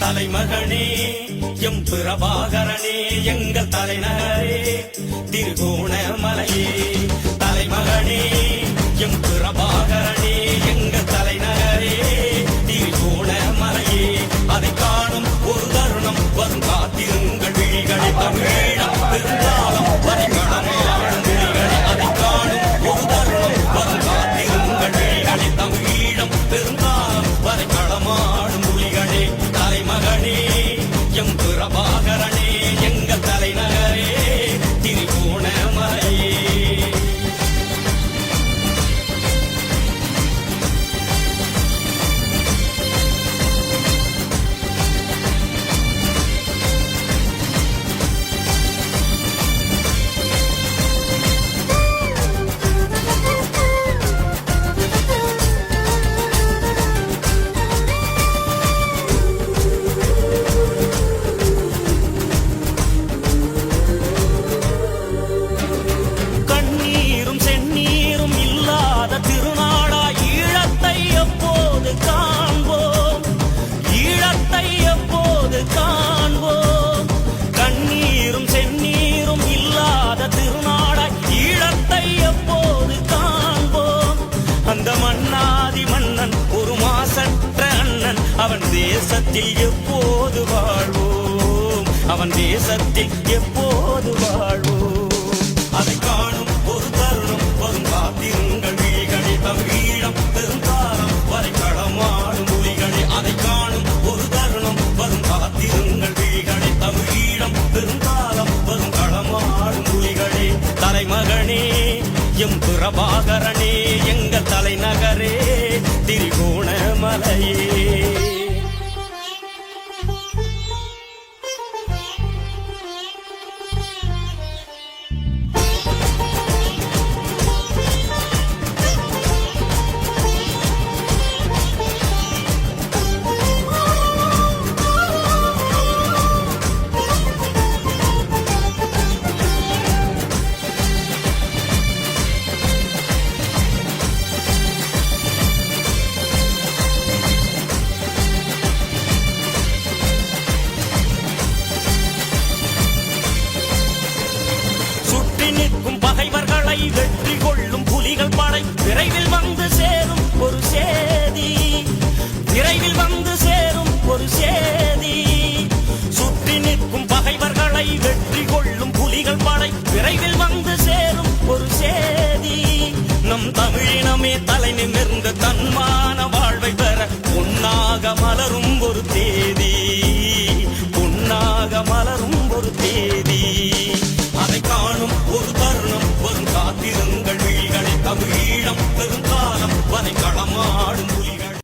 தலைமகனே M பிரபாகரனே எங்கள் தலைநகரே திருகோணமலையே. தலைமகனே M பிரபாகரனே எங்கள் தலைநகரே திருகோணமலையே. அதை காணும் ஒரு தருணம் வரும் காத்திருங்கள் விழிகளை தமிழீழம் பெருங்காலம் வரைகளமாடும் விழிகளை. அதை காணும் ஒரு தருணம் வரும் காத்திருங்கள் விழிகளை தமிழீழம் பெருங்காலம் வரைகளமாடும் புலிகளே. தலைமகனே எம் பிரபாகரனே எங்கள் தலைநகரே திருகோணமலையே. அவன் தேசத்தில் எப்போது வாழ்வோம், அவன் தேசத்தில் எப்போது வாழ்வோம். அதை காணும் ஒரு தருணம் வரும் காத்திருங்கள் விழிகளே தமிழீழம் பெருங்காலம் வரைகளமாடும் புலிகளே. அதை காணும் ஒரு தருணம் வரும் காத்திருங்கள் விழிகளே தமிழீழம் பெருங்காலம் வரும் களமாடும் புலிகளே. தலைமகனே எம் பிரபாகரனே எங்கள் தலைநகரே திருகோணமலையே. வெற்றி கொள்ளும் புலிகள் படை விரைவில் வந்து சேரும் ஒரு சேதி, விரைவில் வந்து சேரும் ஒரு சேதி. சுற்றி நிற்கும் பகைவர்களை வெற்றி கொள்ளும் புலிகள் படை விரைவில் வந்து சேரும் ஒரு சேதி. நம் தமிழினமே தலை நிமிர்ந்த தன்மான வாழ்வை பெற பொன்னாக மலரும் ஒரு தேதி.